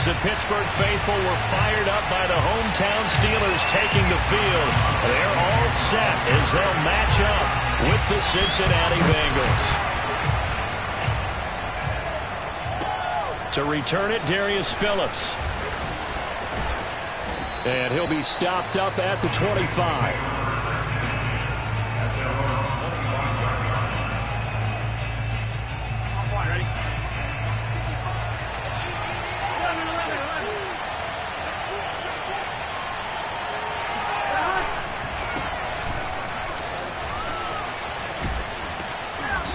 the Pittsburgh faithful were fired up by the hometown Steelers taking the field. They're all set as they'll match up with the Cincinnati Bengals. To return it, Darius Phillips. And he'll be stopped up at the 25.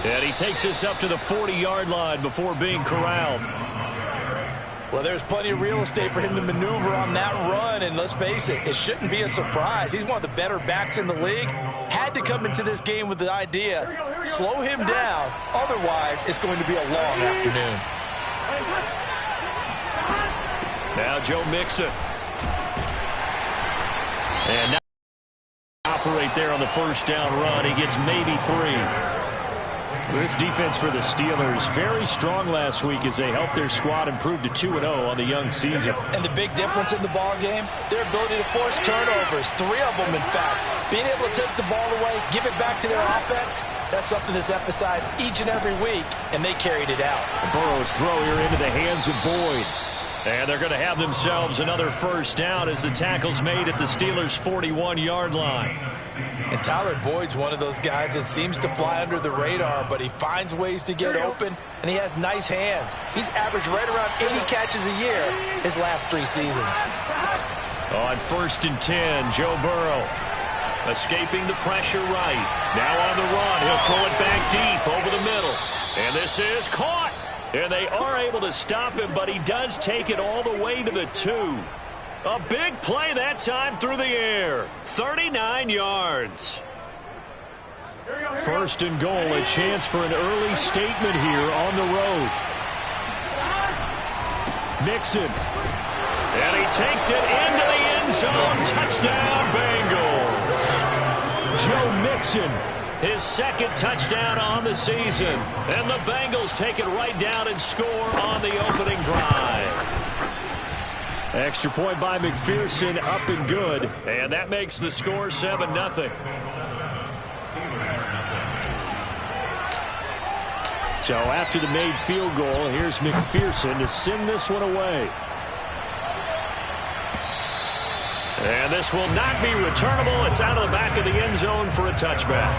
And he takes this up to the 40-yard line before being corralled. Well, there's plenty of real estate for him to maneuver on that run, and let's face it, it shouldn't be a surprise. He's one of the better backs in the league. Had to come into this game with the idea, slow him down, otherwise it's going to be a long afternoon. Now Joe Mixon. And now operate there on the first down run. He gets maybe 3. This defense for the Steelers, very strong last week as they helped their squad improve to 2-0 on the young season. And the big difference in the ball game, their ability to force turnovers, 3 of them in fact. Being able to take the ball away, give it back to their offense, that's something that's emphasized each and every week, and they carried it out. Burrow's throw here into the hands of Boyd. And they're going to have themselves another first down as the tackle's made at the Steelers' 41-yard line. And Tyler Boyd's one of those guys that seems to fly under the radar, but he finds ways to get open, and he has nice hands. He's averaged right around 80 catches a year his last 3 seasons. On 1st and 10, Joe Burrow escaping the pressure right. Now on the run, he'll throw it back deep over the middle. And this is caught. And they are able to stop him, but he does take it all the way to the 2. A big play that time through the air. 39 yards. 1st and goal, a chance for an early statement here on the road. Mixon. And he takes it into the end zone. Touchdown, Bengals. Joe Mixon, his 2nd touchdown on the season. And the Bengals take it right down and score on the opening drive. Extra point by McPherson, up and good. And that makes the score 7-0. So after the made field goal, here's McPherson to send this one away. And this will not be returnable. It's out of the back of the end zone for a touchback.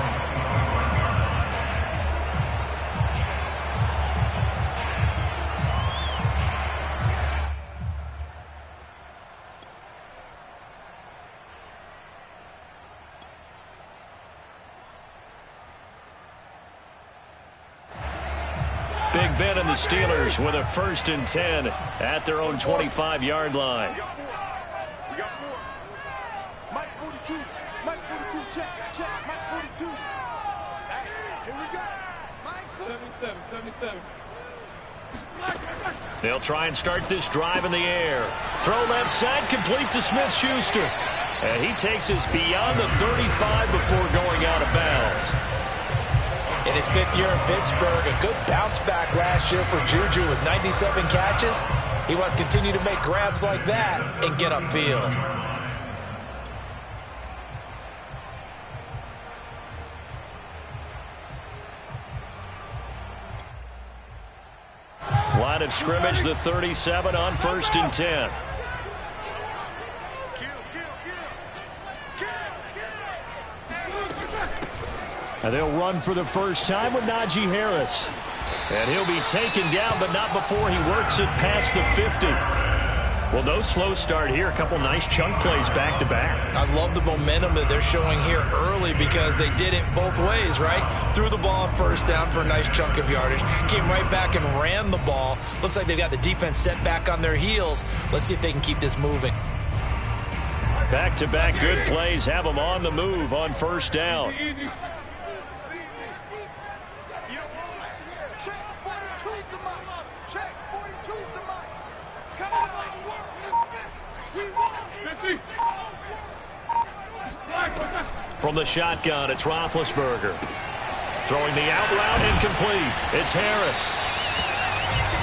Big Ben and the Steelers with a 1st and 10 at their own 25-yard line. Mike 42, Mike 42, check, Mike 42. Hey, here we go. Mike 77. They'll try and start this drive in the air. Throw left side, complete to Smith-Schuster. And he takes us beyond the 35 before going out of bounds. In his 5th year in Pittsburgh, a good bounce back last year for Juju with 97 catches. He wants to continue to make grabs like that and get upfield. Line of scrimmage, the 37 on 1st and 10. And they'll run for the first time with Najee Harris. And he'll be taken down, but not before he works it past the 50. Well, no slow start here. A couple nice chunk plays back-to-back. I love the momentum that they're showing here early because they did it both ways, right? Threw the ball on 1st down for a nice chunk of yardage. Came right back and ran the ball. Looks like they've got the defense set back on their heels. Let's see if they can keep this moving. Back-to-back good plays have them on the move on 1st down. From the shotgun, it's Roethlisberger. Throwing the out route incomplete. It's Harris.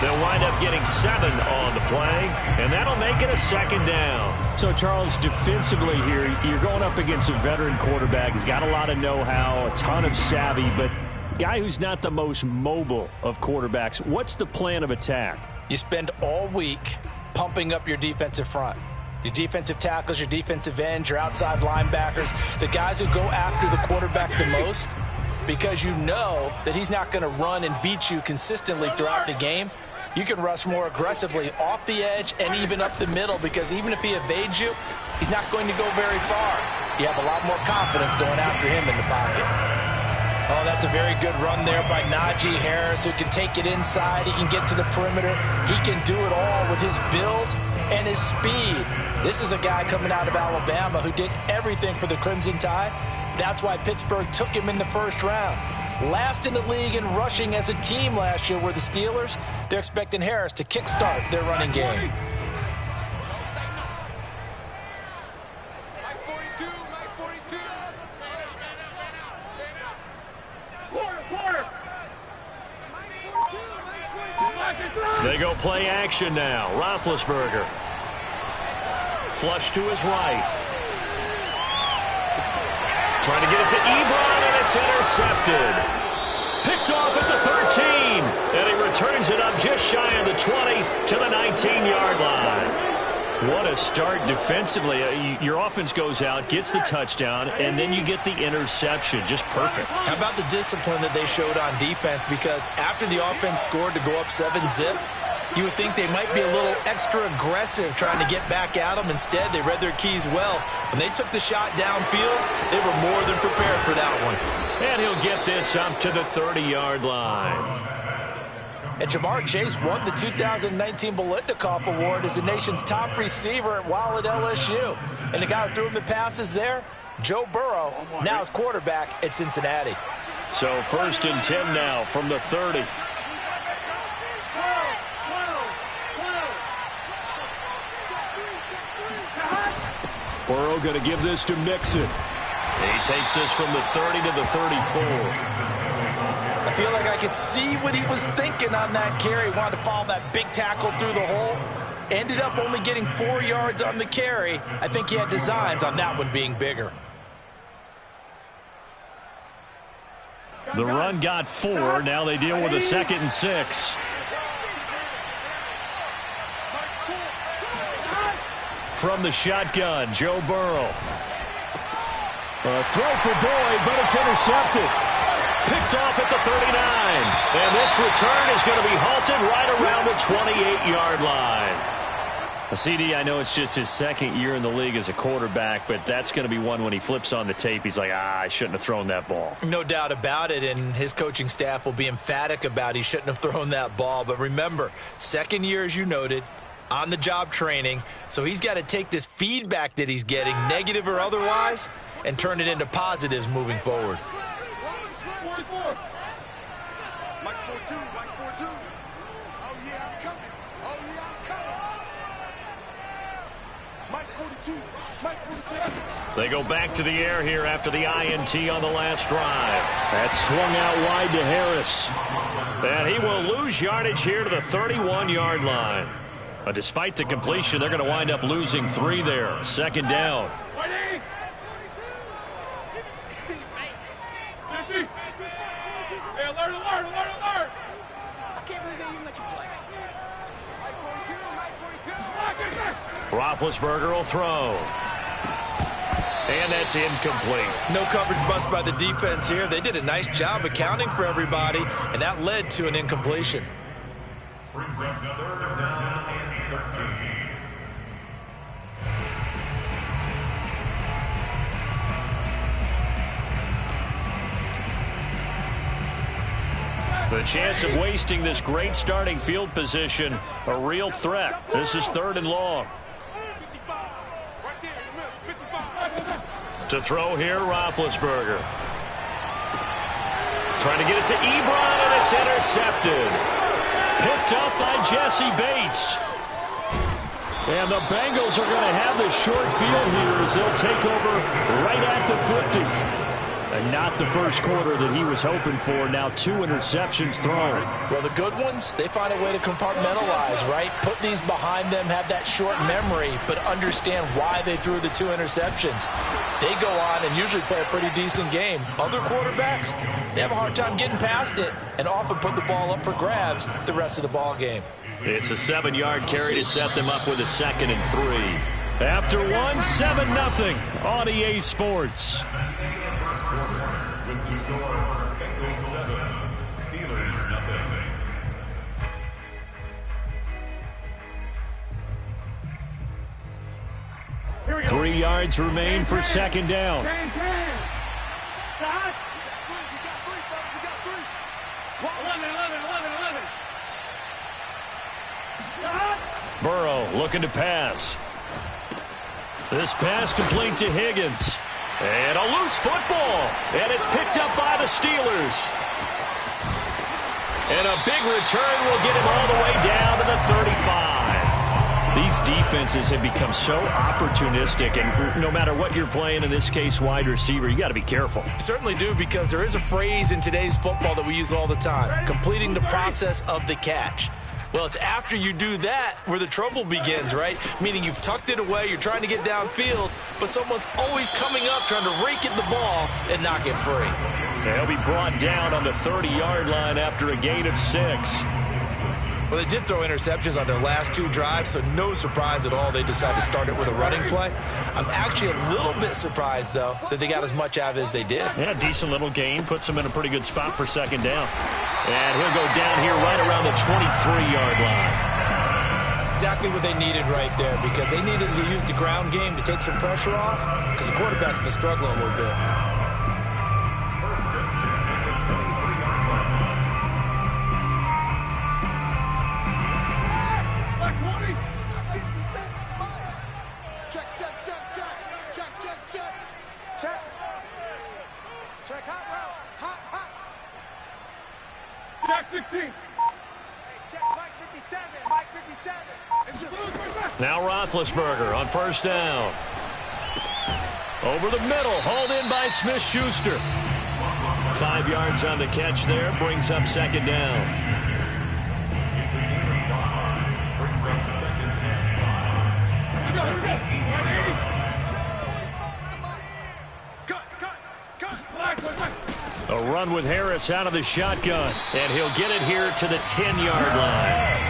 They'll wind up getting 7 on the play, and that'll make it a 2nd down. So, Charles, defensively here, you're going up against a veteran quarterback. He's got a lot of know-how, a ton of savvy, but guy who's not the most mobile of quarterbacks. What's the plan of attack? You spend all week pumping up your defensive front. Your defensive tackles, your defensive ends, your outside linebackers, the guys who go after the quarterback the most, because you know that he's not going to run and beat you consistently throughout the game. You can rush more aggressively off the edge and even up the middle, because even if he evades you, he's not going to go very far. You have a lot more confidence going after him in the pocket. Oh, that's a very good run there by Najee Harris, who can take it inside. He can get to the perimeter. He can do it all with his build and his speed. This is a guy coming out of Alabama who did everything for the Crimson Tide. That's why Pittsburgh took him in the 1st round. Last in the league in rushing as a team last year were the Steelers. They're expecting Harris to kickstart their running game. Mike 42, Mike 42. Quarter. Mike 42. They go play action now. Roethlisberger. Flush to his right. Trying to get it to Ebron, and it's intercepted. Picked off at the 13, and he returns it up just shy of the 20 to the 19-yard line. What a start defensively. Your offense goes out, gets the touchdown, and then you get the interception. Just perfect. How about the discipline that they showed on defense? Because after the offense scored to go up 7-zip, you would think they might be a little extra aggressive trying to get back at them. Instead, they read their keys well. When they took the shot downfield, they were more than prepared for that one. And he'll get this up to the 30-yard line. And Jamar Chase won the 2019 Biletnikoff Award as the nation's top receiver while at LSU. And the guy who threw him the passes there, Joe Burrow, now his quarterback at Cincinnati. So 1st and 10 now from the 30. Burrow going to give this to Mixon. He takes this from the 30 to the 34. I feel like I could see what he was thinking on that carry. He wanted to follow that big tackle through the hole. Ended up only getting 4 yards on the carry. I think he had designs on that one being bigger. The run got 4. Now they deal with a 2nd and 6. From the shotgun, Joe Burrow. A throw for Boyd, but it's intercepted. Picked off at the 39. And this return is going to be halted right around the 28-yard line. CD, I know it's just his 2nd year in the league as a quarterback, but that's going to be one when he flips on the tape. He's like, I shouldn't have thrown that ball. No doubt about it, and his coaching staff will be emphatic about he shouldn't have thrown that ball. But remember, 2nd year, as you noted, on-the-job training, so he's got to take this feedback that he's getting, negative or otherwise, and turn it into positives moving forward. Mike 42, Mike 42. Oh, yeah, I'm coming. Oh, yeah, I'm coming. Mike 42, Mike 42. They go back to the air here after the INT on the last drive. That swung out wide to Harris. And he will lose yardage here to the 31-yard line. Despite the completion, they're going to wind up losing 3 there. 2nd down. Roethlisberger will throw. And that's incomplete. No coverage bust by the defense here. They did a nice job accounting for everybody, and that led to an incompletion. Brings up 3rd down and 13. The chance of wasting this great starting field position, a real threat. This is 3rd and long. To throw here, Roethlisberger. Trying to get it to Ebron, and it's intercepted. Picked up by Jesse Bates. And the Bengals are going to have the short field here as they'll take over right at the 50. And not the first quarter that he was hoping for. Now 2 interceptions thrown. Well, the good ones, they find a way to compartmentalize, right? Put these behind them, have that short memory, but understand why they threw the 2 interceptions. They go on and usually play a pretty decent game. Other quarterbacks, they have a hard time getting past it and often put the ball up for grabs the rest of the ball game. It's a 7-yard carry to set them up with a 2nd and 3. After 1, 7-0 on EA Sports. With the score, Bengals 7, Steelers 0. 3 yards remain for 2nd down. Burrow looking to pass. This pass complete to Higgins. And a loose football. And it's picked up by the Steelers. And a big return will get him all the way down to the 35. These defenses have become so opportunistic, and no matter what you're playing, in this case wide receiver, you got to be careful. Certainly do, because there is a phrase in today's football that we use all the time: completing the process of the catch. Well, it's after you do that where the trouble begins, right? Meaning you've tucked it away, you're trying to get downfield, but someone's always coming up trying to rake at the ball and knock it free. They'll be brought down on the 30-yard line after a gain of 6. Well, they did throw interceptions on their last 2 drives, so no surprise at all they decided to start it with a running play. I'm actually a little bit surprised, though, that they got as much out of it as they did. Yeah, decent little gain. Puts them in a pretty good spot for 2nd down. And he'll go down here right around the 23-yard line. Exactly what they needed right there, because they needed to use the ground game to take some pressure off, because the quarterback's been struggling a little bit. First and 10 at the 23-yard line. Check, hot route, hot. Check 16. Hey, check Mike 57, Mike 57. Now Roethlisberger on 1st down. Over the middle, hauled in by Smith-Schuster. 5 yards on the catch there, brings up 2nd down. It's a gain of 5. Brings up 2nd and 5. Here we go. A run with Harris out of the shotgun. And he'll get it here to the 10-yard line.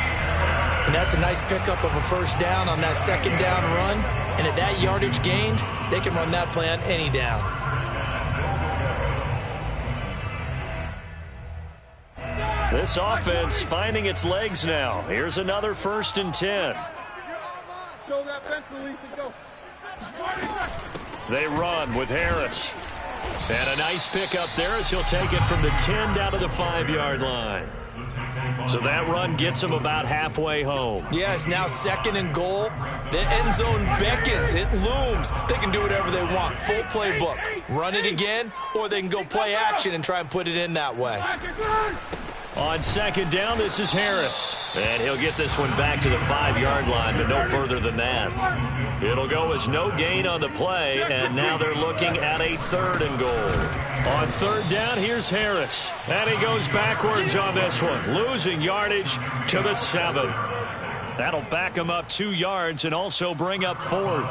And that's a nice pickup of a 1st down on that 2nd down run. And at that yardage gained, they can run that play on any down. This offense finding its legs now. Here's another 1st and 10. Show that bench release and go. They run with Harris. And a nice pickup there as he'll take it from the 10 down to the 5-yard line. So that run gets him about halfway home. Yeah, it's now 2nd and goal. The end zone beckons. It looms. They can do whatever they want. Full playbook. Run it again, or they can go play action and try and put it in that way. On 2nd down, this is Harris. And he'll get this one back to the 5-yard line, but no further than that. It'll go as no gain on the play, and now they're looking at a 3rd and goal. On 3rd down, here's Harris. And he goes backwards on this one, losing yardage to the 7. That'll back him up 2 yards and also bring up 4th.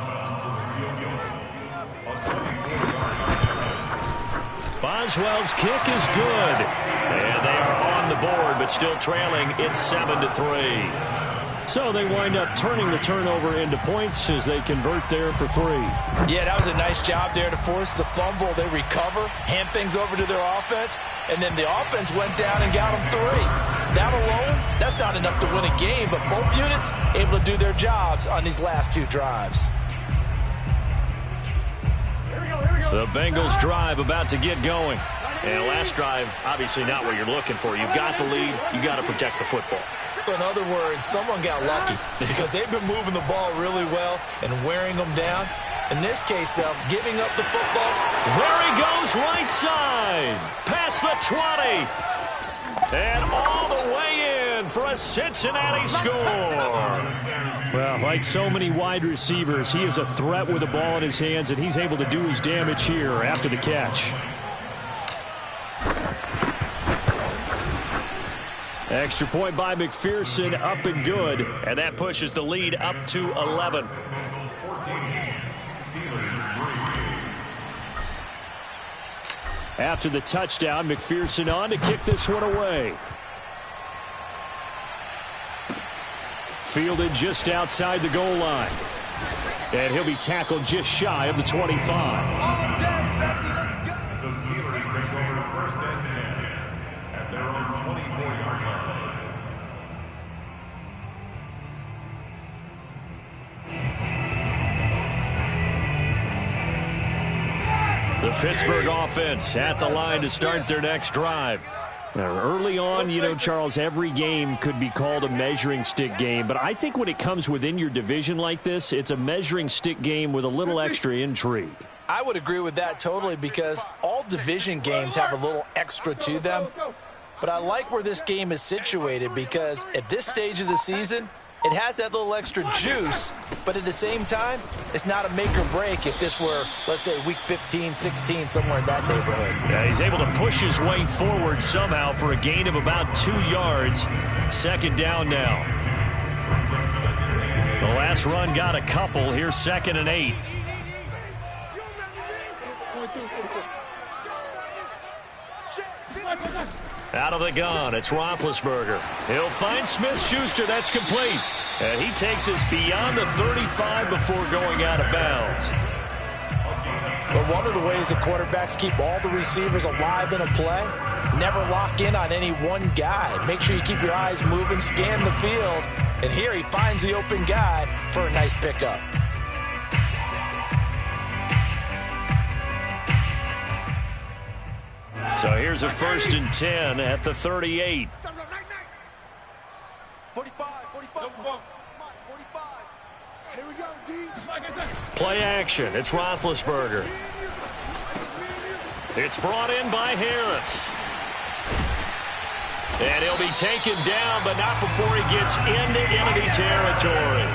Boswell's kick is good. And they are on the board, but still trailing. It's 7-3. So they wind up turning the turnover into points as they convert there for 3. Yeah, that was a nice job there to force the fumble. They recover, hand things over to their offense, and then the offense went down and got them 3. That alone, that's not enough to win a game, but both units able to do their jobs on these last 2 drives. The Bengals drive about to get going. And last drive, obviously not what you're looking for. You've got the lead. You got to protect the football. So in other words, someone got lucky because they've been moving the ball really well and wearing them down. In this case, though, giving up the football. There he goes, right side. Past the 20. And all the way in for a Cincinnati score. Well, like so many wide receivers, he is a threat with the ball in his hands, and he's able to do his damage here after the catch. Extra point by McPherson, up and good. And that pushes the lead up to 11. After the touchdown, McPherson on to kick this one away. Fielded just outside the goal line. And he'll be tackled just shy of the 25. The Steelers take over first and 10 at their own 24-yard line. The Pittsburgh offense at the line to start their next drive. Now, early on, you know, Charles, every game could be called a measuring stick game. But I think when it comes within your division like this, it's a measuring stick game with a little extra intrigue. I would agree with that totally because all division games have a little extra to them. But I like where this game is situated because at this stage of the season, it has that little extra juice, but at the same time, it's not a make or break if this were, let's say, week 15, 16, somewhere in that neighborhood. Yeah, he's able to push his way forward somehow for a gain of about 2 yards. Second down now. The last run got a couple. Here's 2nd and 8. Out of the gun, it's Roethlisberger. He'll find Smith-Schuster. That's complete. And he takes us beyond the 35 before going out of bounds. But one of the ways the quarterbacks keep all the receivers alive in a play, never lock in on any one guy. Make sure you keep your eyes moving, scan the field. And here he finds the open guy for a nice pickup. So here's a 1st and 10 at the 38. 45. Here we go, D. Play action. It's Roethlisberger. It's brought in by Harris. And he'll be taken down, but not before he gets into enemy territory.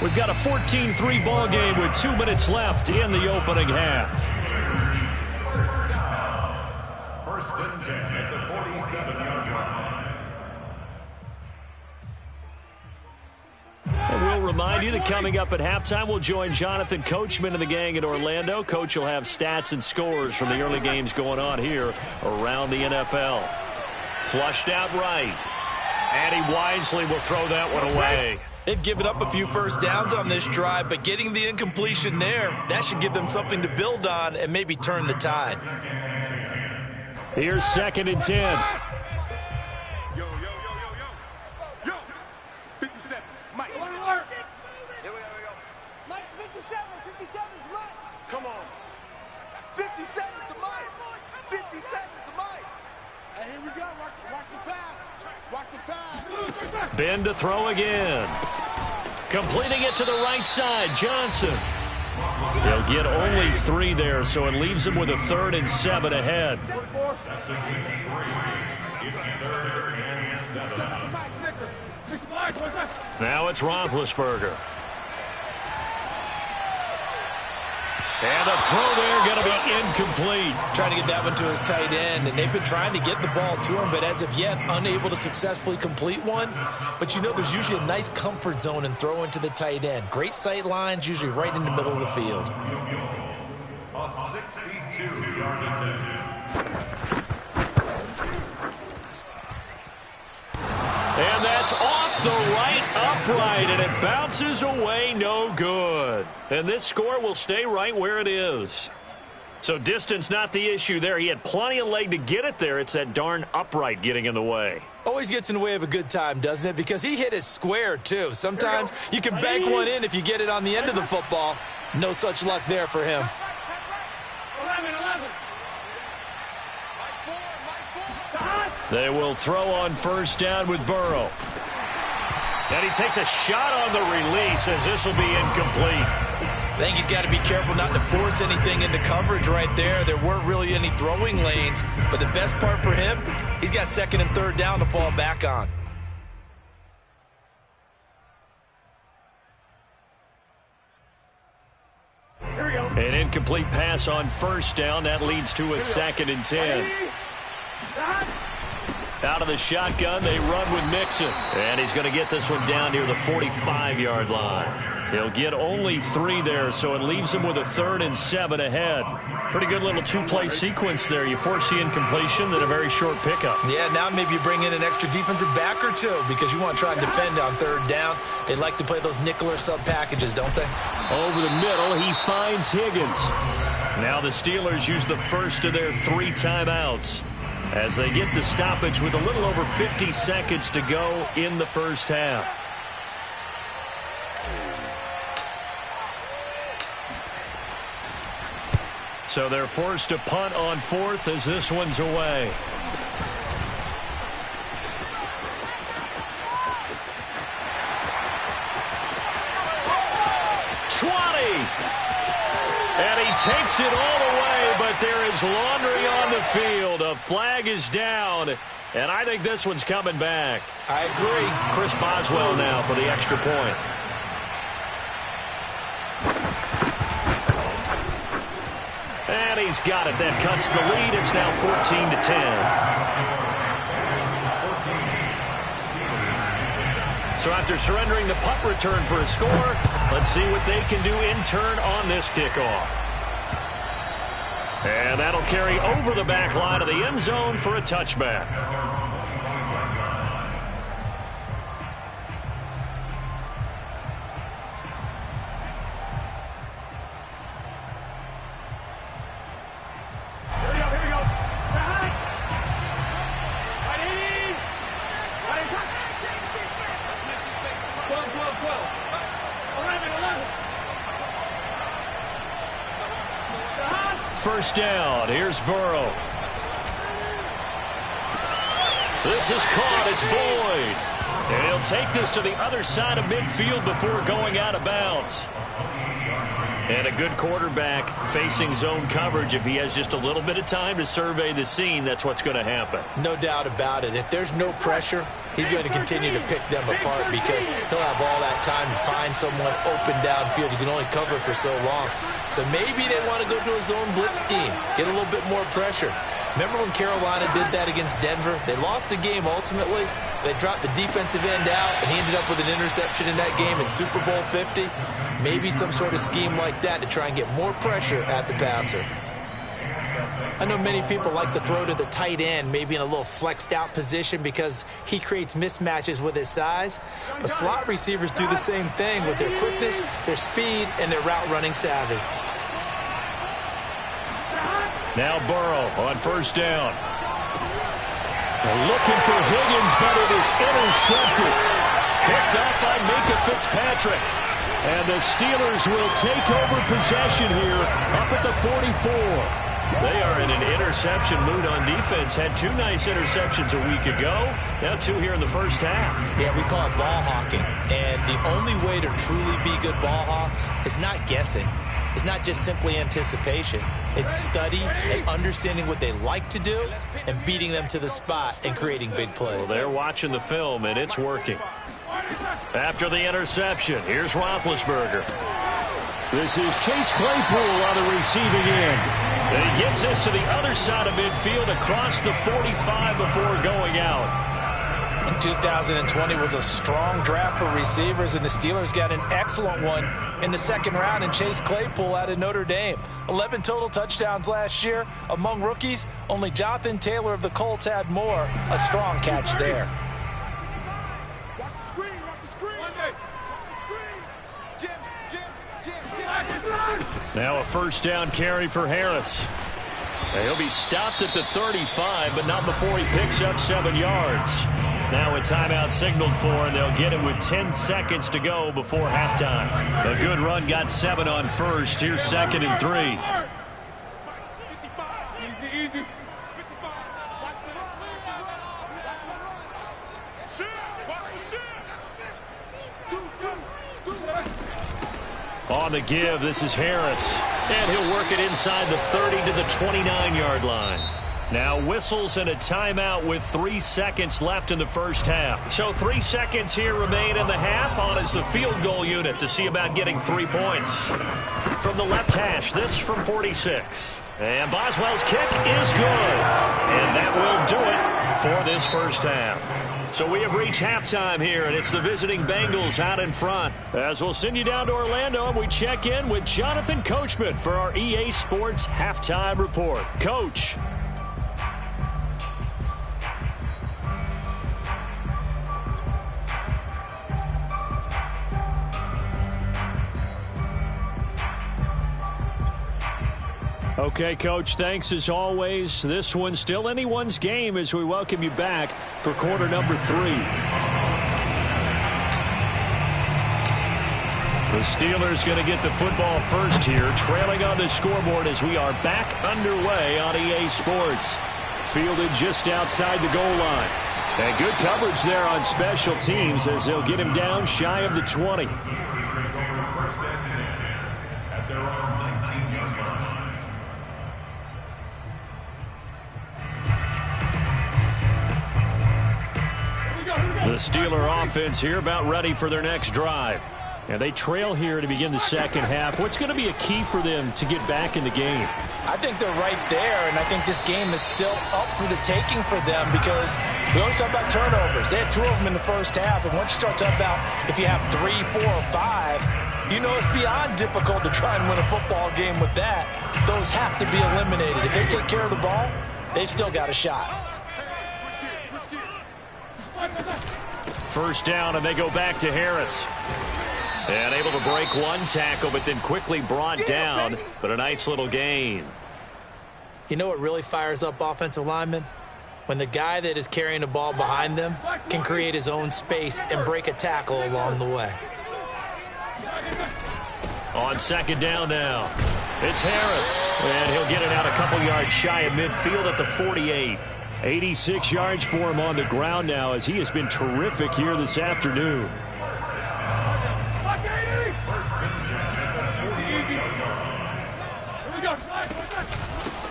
We've got a 14-3 ball game with 2 minutes left in the opening half. First and 10 at the 47-yard line. And we'll remind you that coming up at halftime, we'll join Jonathan Coachman and the gang in Orlando. Coach will have stats and scores from the early games going on here around the NFL. Flushed out right. And he wisely will throw that one away. They've given up a few first downs on this drive, but getting the incompletion there, that should give them something to build on and maybe turn the tide. Here's 2nd and 10. Yo. 57. Mike. Here we go. Mike's 57. 57's Mike. Come on. 57's the Mike. 57's the Mike. And here we go. Watch the pass. Watch the pass. Ben to throw again. Completing it to the right side. Johnson. He'll get only 3 there, so it leaves him with a 3rd and 7 ahead. It's 3rd and 7. Now it's Roethlisberger. And the throw there going to be incomplete. Trying to get that one to his tight end, and they've been trying to get the ball to him, but as of yet, unable to successfully complete one. But you know, there's usually a nice comfort zone in throwing to the tight end. Great sight lines, usually right in the middle of the field. A 62-yard attempt. And that's off the right upright, and it bounces away, no good. And this score will stay right where it is. So distance not the issue there. He had plenty of leg to get it there. It's that darn upright getting in the way. Always gets in the way of a good time, doesn't it? Because he hit it square, too. Sometimes you can bank one in if you get it on the end of the football. No such luck there for him. 11. They will throw on 1st down with Burrow. And he takes a shot on the release as this will be incomplete. I think he's got to be careful not to force anything into coverage right there. There weren't really any throwing lanes, but the best part for him, he's got 2nd and 3rd down to fall back on. An incomplete pass on 1st down. That leads to a 2nd and 10. Out of the shotgun, they run with Mixon. And he's going to get this one down near the 45-yard line. He'll get only 3 there, so it leaves him with a 3rd and 7 ahead. Pretty good little 2-play sequence there. You force the incompletion, then a very short pickup. Yeah, now maybe you bring in an extra defensive back or two because you want to try and defend on 3rd down. They like to play those nickel or sub packages, don't they? Over the middle, he finds Higgins. Now the Steelers use the first of their 3 timeouts as they get the stoppage with a little over 50 seconds to go in the first half. So they're forced to punt on 4th as this one's away. And he takes it all the way, but there is laundry on the field. A flag is down, and I think this one's coming back. I agree. Chris Boswell now for the extra point. And he's got it. That cuts the lead. It's now 14-10. So after surrendering the punt return for a score, let's see what they can do in turn on this kickoff. And that'll carry over the back line of the end zone for a touchback. First down. Here's Burrow. This is caught. It's Boyd. And he'll take this to the other side of midfield before going out of bounds. And a good quarterback facing zone coverage. If he has just a little bit of time to survey the scene, that's what's going to happen. No doubt about it. If there's no pressure, he's going to continue to pick them apart because he'll have all that time to find someone open downfield. You can only cover for so long. So maybe they want to go to a zone blitz scheme, get a little bit more pressure. Remember when Carolina did that against Denver? They lost the game ultimately. They dropped the defensive end out, and he ended up with an interception in that game in Super Bowl 50. Maybe some sort of scheme like that to try and get more pressure at the passer. I know many people like to throw to the tight end, maybe in a little flexed out position because he creates mismatches with his size. But slot receivers do the same thing with their quickness, their speed, and their route running savvy. Now Burrow on first down. Looking for Higgins, but it is intercepted. Picked up by Minka Fitzpatrick. And the Steelers will take over possession here up at the 44. They are in an interception mood on defense. Had 2 nice interceptions a week ago. Now 2 here in the first half. Yeah, we call it ball hawking. And the only way to truly be good ball hawks is not guessing. It's not just simply anticipation. It's study and understanding what they like to do and beating them to the spot and creating big plays. Well, they're watching the film, and it's working. After the interception, here's Roethlisberger. This is Chase Claypool on the receiving end. And he gets this to the other side of midfield across the 45 before going out. And 2020 was a strong draft for receivers, and the Steelers got an excellent one in the second round in Chase Claypool out of Notre Dame. 11 total touchdowns last year. Among rookies, only Jonathan Taylor of the Colts had more. A strong catch there. Watch the screen, watch the screen. Watch the screen. Jim. Now a first down carry for Harris. And he'll be stopped at the 35, but not before he picks up 7 yards. Now a timeout signaled for, and they'll get it with 10 seconds to go before halftime. A good run got 7 on first. Here's 2nd and 3. Easy. On the give, this is Harris. And he'll work it inside the 30 to the 29-yard line. Now whistles and a timeout with 3 seconds left in the first half. So 3 seconds here remain in the half. On is the field goal unit to see about getting 3 points. From the left hash, this from 46. And Boswell's kick is good. And that will do it for this first half. So we have reached halftime here, and it's the visiting Bengals out in front. As we'll send you down to Orlando, and we check in with Jonathan Coachman for our EA Sports Halftime Report. Coach. Okay, Coach, thanks as always. This one's still anyone's game as we welcome you back for quarter number 3. The Steelers going to get the football first here, trailing on the scoreboard as we are back underway on EA Sports. Fielded just outside the goal line. And good coverage there on special teams as they'll get him down shy of the 20. The Steeler offense here about ready for their next drive. And they trail here to begin the second half. What's going to be a key for them to get back in the game? I think they're right there, and I think this game is still up for the taking for them because we always talk about turnovers. They had 2 of them in the first half, and once you start talking about if you have 3, 4, or 5, you know it's beyond difficult to try and win a football game with that. Those have to be eliminated. If they take care of the ball, they've still got a shot. First down, and they go back to Harris. And able to break one tackle, but then quickly brought down. But a nice little gain. You know what really fires up offensive linemen? When the guy that is carrying the ball behind them can create his own space and break a tackle along the way. On second down now, it's Harris. And he'll get it out a couple yards shy of midfield at the 48. 86 yards for him on the ground now as he has been terrific here this afternoon.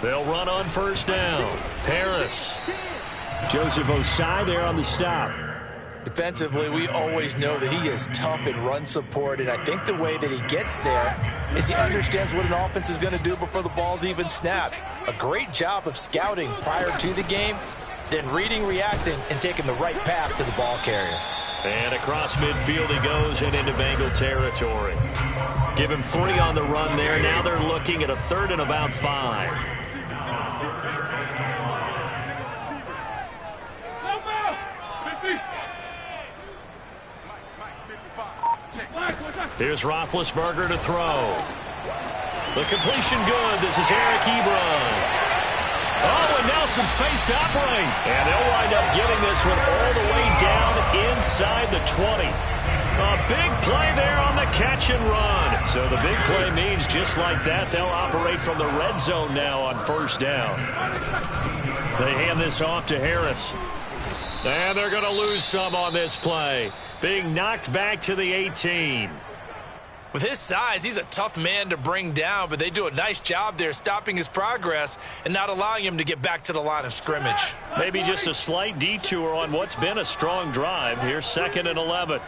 They'll run on first down. Harris. Joseph Osai there on the stop. Defensively, we always know that he is tough in run support, and I think the way that he gets there is he understands what an offense is going to do before the ball's even snapped. A great job of scouting prior to the game, then reading, reacting, and taking the right path to the ball carrier. And across midfield he goes and into Bengal territory. Give him 3 on the run there. Now they're looking at a 3rd and about 5. Here's Roethlisberger to throw. The completion good. This is Eric Ebron. Oh, and now some space to operate. And they'll wind up getting this one all the way down inside the 20. A big play there on the catch and run. So the big play means just like that, they'll operate from the red zone now on first down. They hand this off to Harris. And they're going to lose some on this play. Being knocked back to the 18. With his size, he's a tough man to bring down, but they do a nice job there stopping his progress and not allowing him to get back to the line of scrimmage. Maybe just a slight detour on what's been a strong drive. Here's 2nd and 11.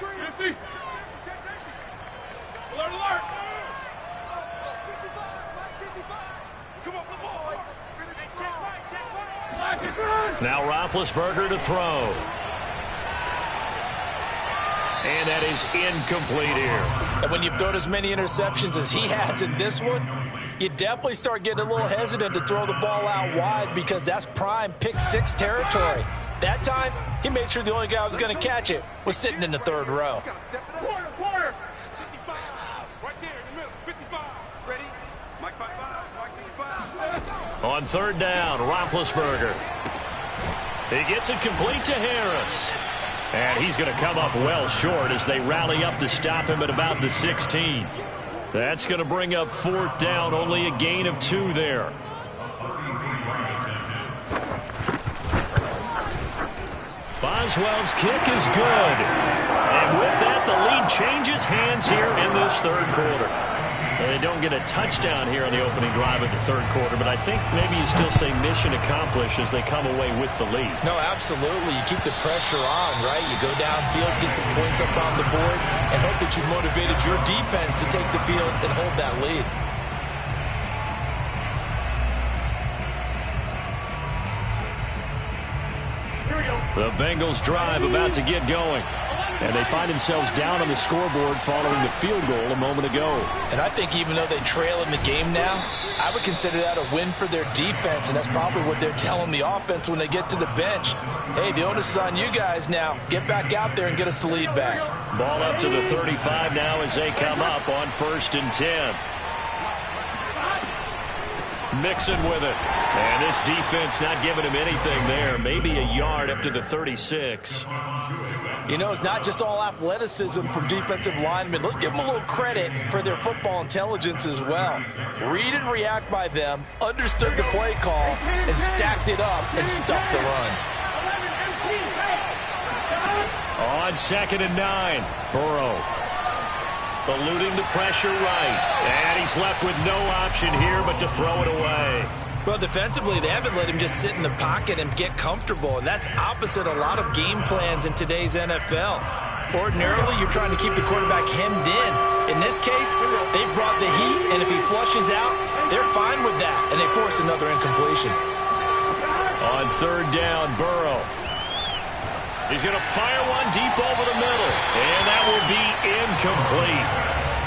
Now Roethlisberger to throw. And that is incomplete here. And when you've thrown as many interceptions as he has in this one, you definitely start getting a little hesitant to throw the ball out wide because that's prime pick 6 territory. That time, he made sure the only guy who was going to catch it was sitting in the 3rd row. Quarter. 55. Right there in the middle. 55. Ready? Mike 55. Mike 55. On 3rd down, Roethlisberger. He gets it complete to Harris. And he's going to come up well short as they rally up to stop him at about the 16. That's going to bring up 4th down, only a gain of 2 there. Boswell's kick is good. And with that, the lead changes hands here in this 3rd quarter. They don't get a touchdown here on the opening drive of the 3rd quarter, but I think maybe you still say mission accomplished as they come away with the lead. No, absolutely. You keep the pressure on, right? You go downfield, get some points up on the board, and hope that you've motivated your defense to take the field and hold that lead. The Bengals drive about to get going. And they find themselves down on the scoreboard following the field goal a moment ago. And I think even though they trail in the game now, I would consider that a win for their defense, and that's probably what they're telling the offense when they get to the bench. Hey, the onus is on you guys now. Get back out there and get us the lead back. Ball up to the 35 now as they come up on 1st and 10. Mixon with it. And this defense not giving him anything there. Maybe a yard up to the 36. You know, it's not just all athleticism from defensive linemen. Let's give them a little credit for their football intelligence as well. Read and react by them, understood the play call, and stacked it up and stuffed the run. On 2nd and 9, Burrow eluding the pressure right. And he's left with no option here but to throw it away. Well, defensively, they haven't let him just sit in the pocket and get comfortable, and that's opposite a lot of game plans in today's NFL. Ordinarily, you're trying to keep the quarterback hemmed in. In this case, they brought the heat, and if he flushes out, they're fine with that, and they force another incompletion. On 3rd down, Burrow. He's going to fire one deep over the middle, and that will be incomplete.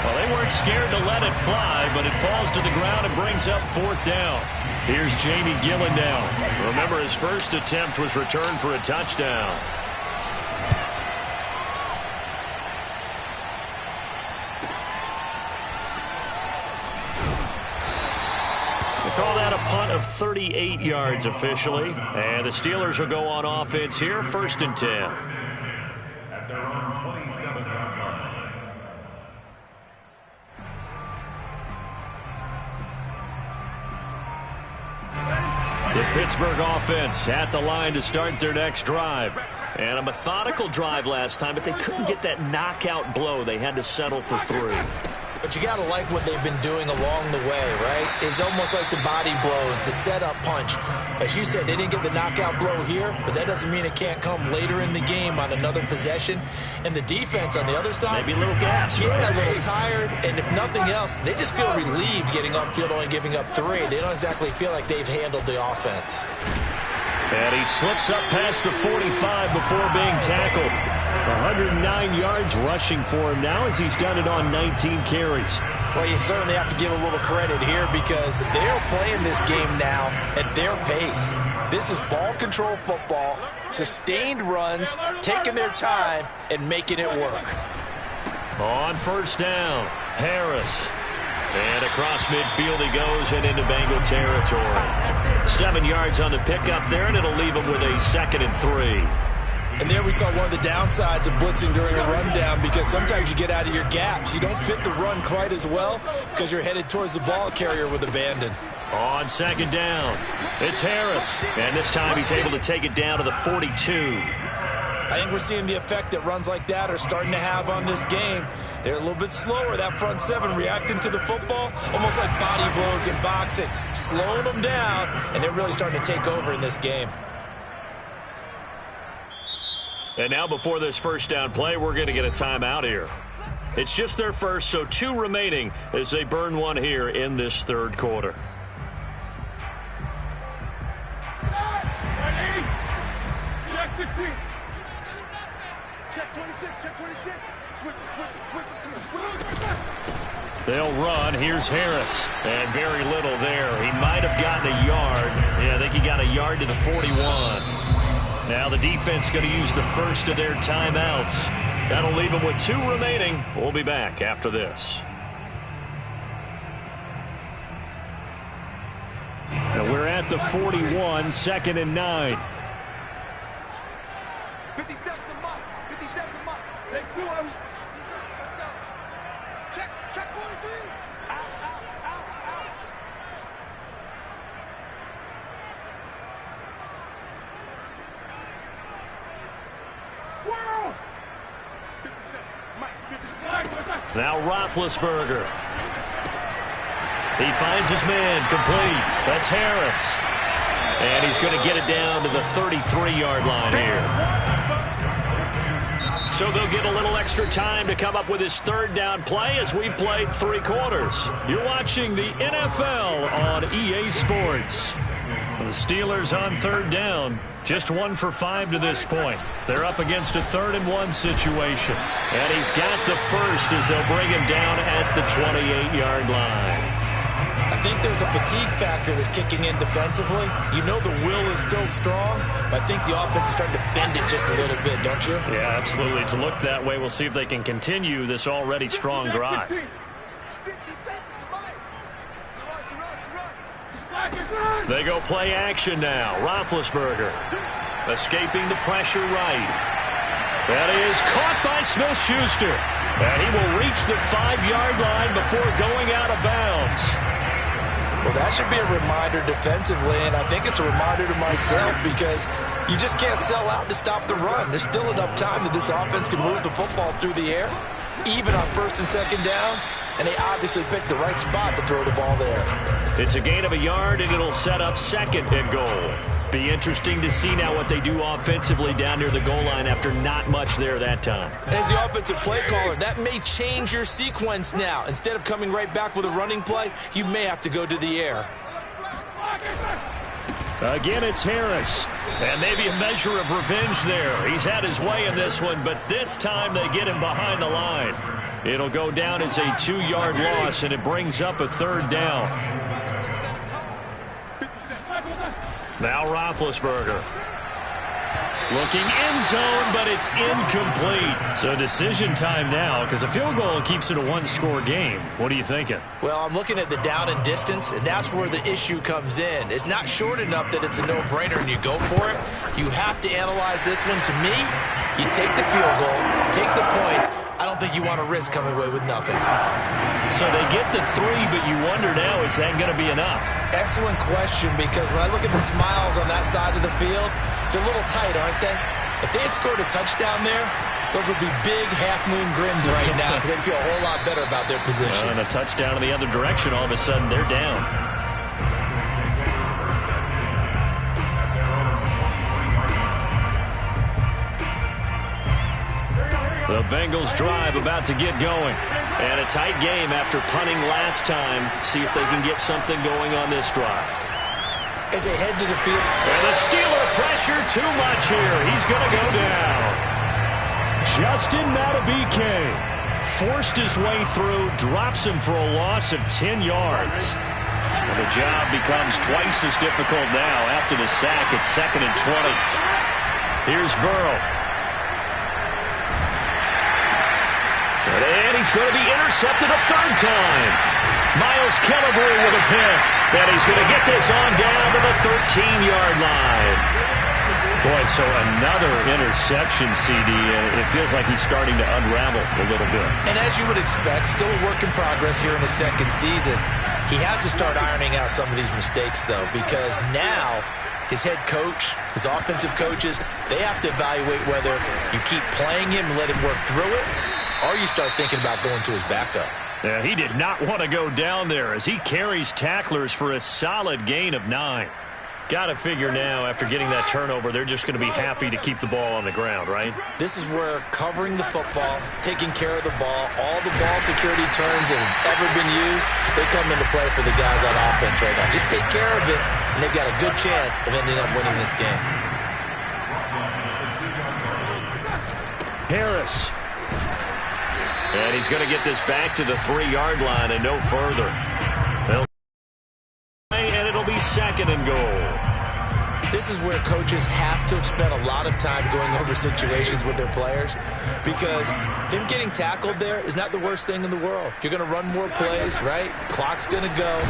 Well, they weren't scared to let it fly, but it falls to the ground and brings up 4th down. Here's Jamie Gillendown. Remember, his first attempt was returned for a touchdown. They call that a punt of 38 yards officially. And the Steelers will go on offense here, 1st and 10. At their own 27-yard line. The Pittsburgh offense at the line to start their next drive. And a methodical drive last time, but they couldn't get that knockout blow. They had to settle for 3. But you got to like what they've been doing along the way, right? It's almost like the body blows, the setup punch. As you said, they didn't get the knockout blow here, but that doesn't mean it can't come later in the game on another possession. And the defense on the other side, maybe a little gas, yeah, right? A little tired. And if nothing else, they just feel relieved getting off field, only giving up 3. They don't exactly feel like they've handled the offense. And he slips up past the 45 before being tackled. 109 yards rushing for him now as he's done it on 19 carries. Well, you certainly have to give a little credit here because they're playing this game now at their pace. This is ball control football, sustained runs, taking their time, and making it work. On 1st down, Harris. And across midfield he goes and into Bengal territory. 7 yards on the pickup there, and it'll leave him with a 2nd and 3. And there we saw one of the downsides of blitzing during a rundown because sometimes you get out of your gaps. You don't fit the run quite as well because you're headed towards the ball carrier with abandon. On 2nd down, it's Harris. And this time he's able to take it down to the 42. I think we're seeing the effect that runs like that are starting to have on this game. They're a little bit slower, that front 7 reacting to the football, almost like body blows in boxing, slowing them down, and they're really starting to take over in this game. And now before this 1st down play, we're going to get a timeout here. It's just their first, so 2 remaining as they burn one here in this 3rd quarter. Check 16. Check 26, check 26. Switch it. Come on, switch. They'll run. Here's Harris. And very little there. He might have gotten a yard. Yeah, I think he got a yard to the 41. Now the defense going to use the first of their timeouts. That'll leave them with 2 remaining. We'll be back after this. And we're at the 41, 2nd and 9. 57 the mark. 57 the mark. Take 2 of them. Defense, let's go. Check 43. Out. Whoa! 57. Mike, 57. Now Roethlisberger. He finds his man complete. That's Harris. And he's going to get it down to the 33-yard line here. So they'll get a little extra time to come up with his 3rd down play as we've played 3 quarters. You're watching the NFL on EA Sports. So the Steelers on third down. Just 1 for 5 to this point. They're up against a 3rd-and-1 situation. And he's got the first as they'll bring him down at the 28-yard line. I think there's a fatigue factor that's kicking in defensively. You know the will is still strong, but I think the offense is starting to bend it just a little bit, don't you? Yeah, absolutely. It's looked that way. We'll see if they can continue this already strong drive. 50 seconds to Mike. They go play action now. Roethlisberger escaping the pressure right. That is caught by Smith-Schuster. And he will reach the 5-yard line before going out of bounds. Well, that should be a reminder defensively, and I think it's a reminder to myself because you just can't sell out to stop the run. There's still enough time that this offense can move the football through the air, even on 1st and 2nd downs, and they obviously picked the right spot to throw the ball there. It's a gain of a yard, and it'll set up 2nd and goal. Be interesting to see now what they do offensively down near the goal line after not much there that time. As the offensive play caller, that may change your sequence now. Instead of coming right back with a running play, you may have to go to the air. Again, it's Harris. And maybe a measure of revenge there. He's had his way in this one, but this time they get him behind the line. It'll go down as a 2-yard loss, and it brings up a 3rd down. Now Roethlisberger. Looking end zone, but it's incomplete. So decision time now, because a field goal keeps it a 1-score game. What are you thinking? Well, I'm looking at the down and distance, and that's where the issue comes in. It's not short enough that it's a no-brainer and you go for it. You have to analyze this one. To me, you take the field goal, take the points. I don't think you want to risk coming away with nothing. So they get the 3, but you wonder now, is that going to be enough? Excellent question, because when I look at the smiles on that side of the field, they're a little tight, aren't they? If they had scored a touchdown there, those would be big half-moon grins right now because they'd feel a whole lot better about their position. And a touchdown in the other direction, all of a sudden they're down. The Bengals drive about to get going. And a tight game after punting last time. See if they can get something going on this drive. As they head to the field. And the Steeler pressure too much here. He's going to go down. Justin Madubuike forced his way through, drops him for a loss of 10 yards. And the job becomes twice as difficult now after the sack. It's 2nd and 20. Here's Burrow. And he's going to be intercepted a 3rd time. Miles Killebrew with a pick. And he's going to get this on down to the 13-yard line. Boy, so another interception, CD. And it feels like he's starting to unravel a little bit. And as you would expect, still a work in progress here in his 2nd season. He has to start ironing out some of these mistakes, though, because now his head coach, his offensive coaches, they have to evaluate whether you keep playing him and let him work through it, or you start thinking about going to his backup. Yeah, he did not want to go down there as he carries tacklers for a solid gain of 9. Got to figure now, after getting that turnover, they're just going to be happy to keep the ball on the ground, right? This is where covering the football, taking care of the ball, all the ball security terms that have ever been used, they come into play for the guys on offense right now. Just take care of it, and they've got a good chance of ending up winning this game. Harris. And he's going to get this back to the 3-yard line and no further. And it'll be 2nd and goal. This is where coaches have to have spent a lot of time going over situations with their players, because him getting tackled there is not the worst thing in the world. You're going to run more plays, right? Clock's going to go.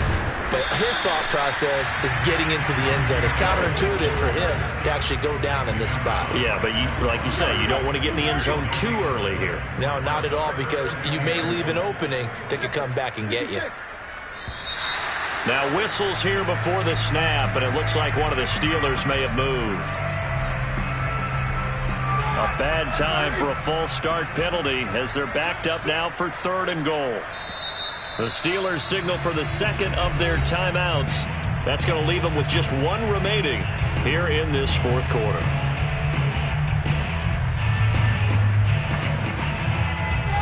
But his thought process is getting into the end zone. It's counterintuitive for him to actually go down in this spot. Yeah, but like you say, you don't want to get in the end zone too early here. No, not at all, because you may leave an opening that could come back and get you. Now whistles here before the snap, and it looks like one of the Steelers may have moved. A bad time for a false start penalty as they're backed up now for 3rd and goal. The Steelers signal for the 2nd of their timeouts. That's going to leave them with just 1 remaining here in this 4th quarter.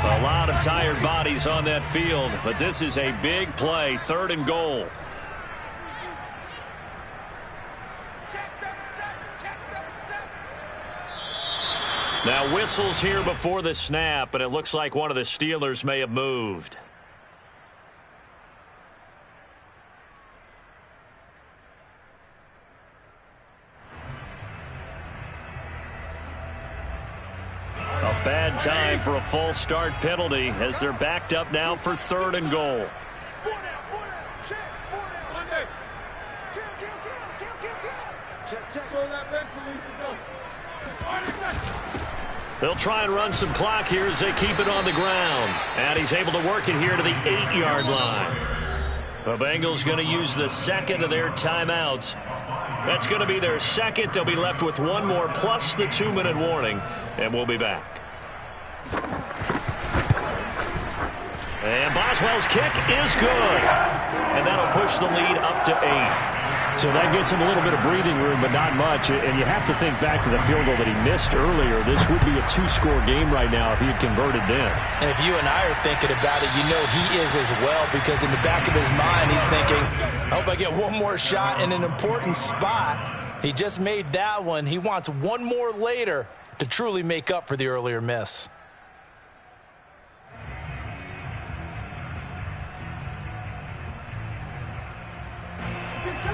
A lot of tired bodies on that field, but this is a big play, 3rd and goal. Now whistles here before the snap, and it looks like one of the Steelers may have moved. A bad time for a false start penalty as they're backed up now for 3rd and goal. They'll try and run some clock here as they keep it on the ground. And he's able to work it here to the 8-yard line. The Bengals going to use the second of their timeouts. That's going to be their second. They'll be left with one more plus the 2-minute warning. And we'll be back. And Boswell's kick is good. And that'll push the lead up to 8. So that gets him a little bit of breathing room, but not much. And you have to think back to the field goal that he missed earlier. This would be a 2-score game right now if he had converted then. And if you and I are thinking about it, you know he is as well, because in the back of his mind, he's thinking, I hope I get one more shot in an important spot. He just made that one. He wants one more later to truly make up for the earlier miss.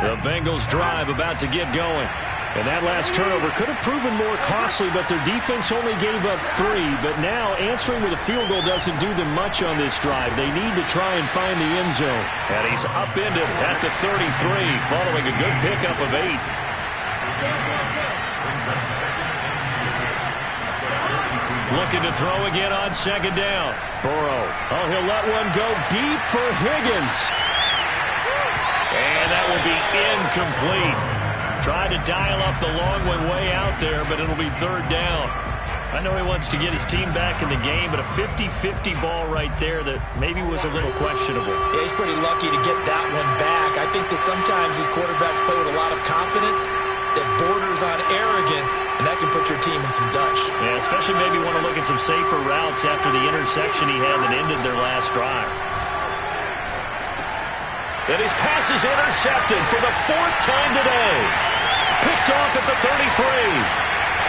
The Bengals drive about to get going. And that last turnover could have proven more costly, but their defense only gave up 3. But now answering with a field goal doesn't do them much on this drive. They need to try and find the end zone. And he's upended at the 33 following a good pickup of 8. Looking to throw again on 2nd down. Burrow. Oh, he'll let one go deep for Higgins. And that will be incomplete. Tried to dial up the long one way out there, but it'll be 3rd down. I know he wants to get his team back in the game, but a 50-50 ball right there that maybe was a little questionable. Yeah, he's pretty lucky to get that one back. I think that sometimes these quarterbacks play with a lot of confidence that borders on arrogance, and that can put your team in some Dutch. Yeah, especially maybe want to look at some safer routes after the interception he had that ended their last drive. And his pass is intercepted for the 4th time today. Picked off at the 33.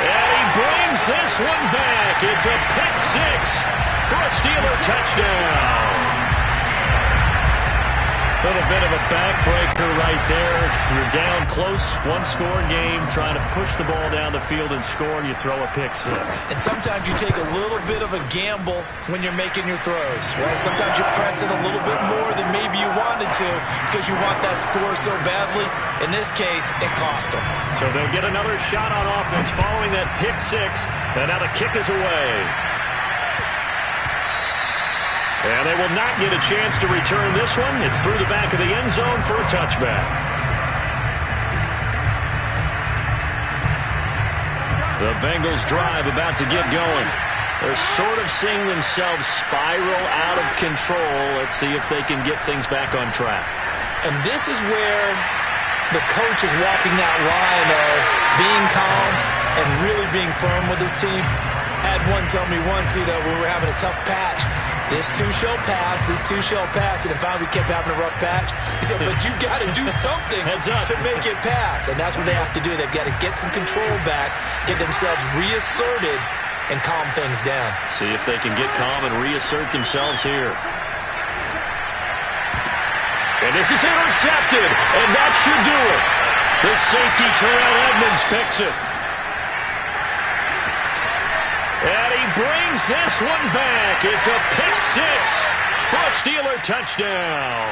And he brings this one back. It's a pick 6 for a Steeler touchdown. A little bit of a backbreaker right there. You're down close, 1-score game, trying to push the ball down the field and score, and you throw a pick 6. And sometimes you take a little bit of a gamble when you're making your throws, right? Sometimes you press it a little bit more than maybe you wanted to because you want that score so badly. In this case, it cost them. So they'll get another shot on offense following that pick 6, and now the kick is away. And they will not get a chance to return this one. It's through the back of the end zone for a touchback. The Bengals drive about to get going. They're sort of seeing themselves spiral out of control. Let's see if they can get things back on track. And this is where the coach is walking that line of being calm and really being firm with his team. I had one tell me once, when we were having a tough patch, this too shall pass, this too shall pass. And if we kept having a rough patch, he said, but you got to do something to make it pass. And that's what they have to do. They've got to get some control back, get themselves reasserted, and calm things down. See if they can get calm and reassert themselves here. And this is intercepted, and that should do it. The safety, Terrell Edmonds, picks it. And he brings this one back. It's a pick 6 for a Steeler touchdown.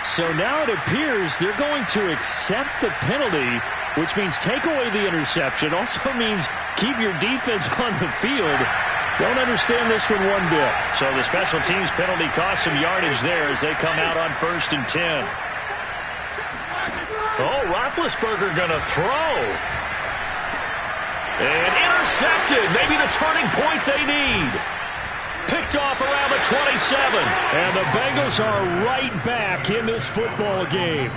So now it appears they're going to accept the penalty, which means take away the interception. Also means keep your defense on the field. Don't understand this one one bit. So the special teams penalty cost some yardage there as they come out on 1st and 10. Oh, Roethlisberger going to throw. And intercepted. Maybe the turning point they need. Picked off around the 27. And the Bengals are right back in this football game.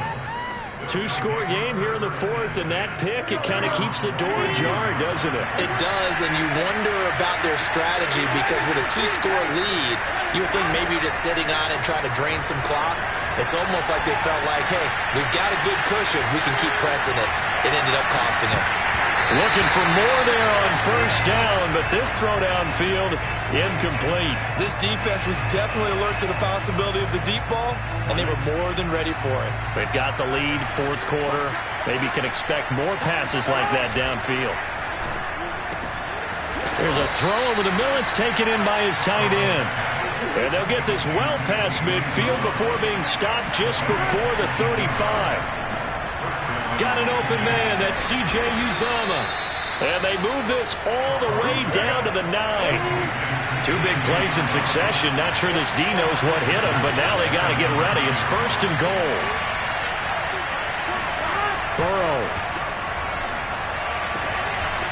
2-score game here in the 4th, and that pick, it kind of keeps the door ajar, doesn't it? It does, and you wonder about their strategy because with a 2-score lead, you would think maybe you're just sitting on it trying to drain some clock. It's almost like they felt like, hey, we've got a good cushion. We can keep pressing it. It ended up costing them. Looking for more there on first down, but this throw downfield incomplete. This defense was definitely alert to the possibility of the deep ball, and they were more than ready for it. They've got the lead, fourth quarter. Maybe can expect more passes like that downfield. There's a throw over the middle. It's taken in by his tight end. And they'll get this well past midfield before being stopped just before the 35. Got an open man. That's C.J. Uzomah. And they move this all the way down to the 9. Two big plays in succession. Not sure this D knows what hit him, but now they got to get ready. It's first and goal. Burrow.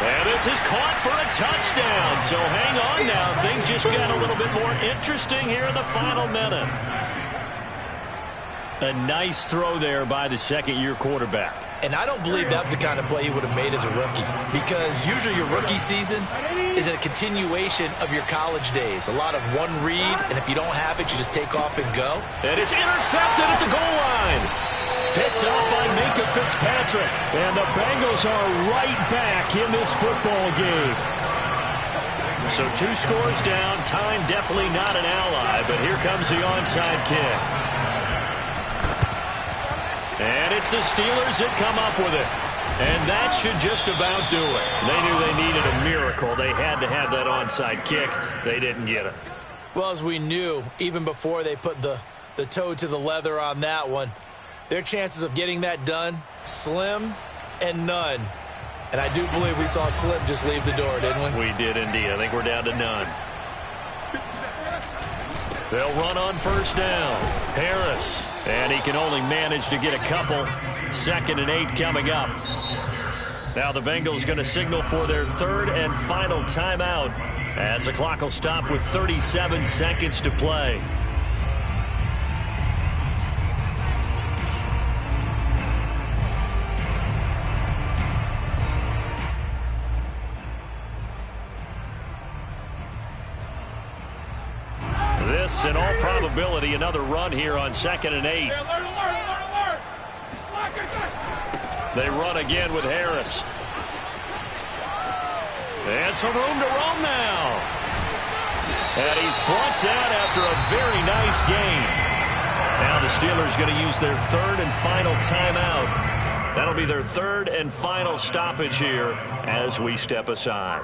And this is caught for a touchdown. So hang on now. Things just got a little bit more interesting here in the final minute. A nice throw there by the second-year quarterback. And I don't believe that was the kind of play he would have made as a rookie, because usually your rookie season is a continuation of your college days. A lot of one read, and if you don't have it, you just take off and go. And it's intercepted at the goal line. Picked up by Minkah Fitzpatrick. And the Bengals are right back in this football game. So 2 scores down. Time definitely not an ally, but here comes the onside kick. And it's the Steelers that come up with it. And that should just about do it. They knew they needed a miracle. They had to have that onside kick. They didn't get it. Well, as we knew, even before they put the toe to the leather on that one, their chances of getting that done, slim and none. And I do believe we saw Slim just leave the door, didn't we? We did indeed. I think we're down to none. They'll run on first down. Harris. And he can only manage to get a couple. 2nd and 8 coming up. Now the Bengals going to signal for their 3rd and final timeout as the clock will stop with 37 seconds to play. This, in all probability, another run here on 2nd and 8. They run again with Harris. And some room to roam now. And he's brought down after a very nice gain. Now the Steelers going to use their 3rd and final timeout. That'll be their 3rd and final stoppage here as we step aside.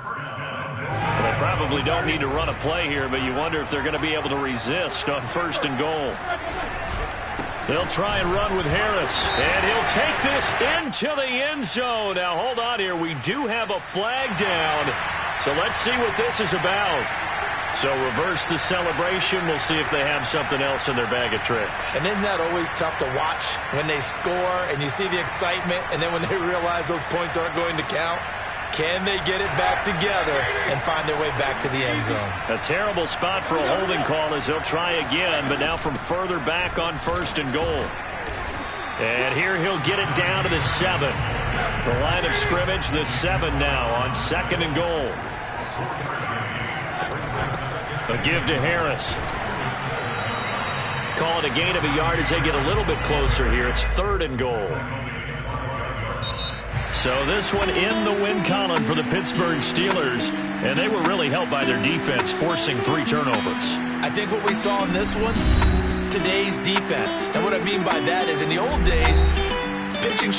They probably don't need to run a play here, but you wonder if they're going to be able to resist on 1st and goal. They'll try and run with Harris, and he'll take this into the end zone. Now, hold on here. We do have a flag down, so let's see what this is about. So reverse the celebration. We'll see if they have something else in their bag of tricks. And isn't that always tough to watch when they score and you see the excitement, and then when they realize those points aren't going to count? Can they get it back together and find their way back to the end zone? A terrible spot for a holding call as he'll try again, but now from further back on 1st and goal. And here he'll get it down to the 7. The line of scrimmage, the 7 now on 2nd and goal. A give to Harris. Call it a gain of a yard as they get a little bit closer here. It's 3rd and goal. So this one in the win column for the Pittsburgh Steelers, and they were really helped by their defense, forcing 3 turnovers. I think what we saw in this one, today's defense. And what I mean by that is in the old days, pitching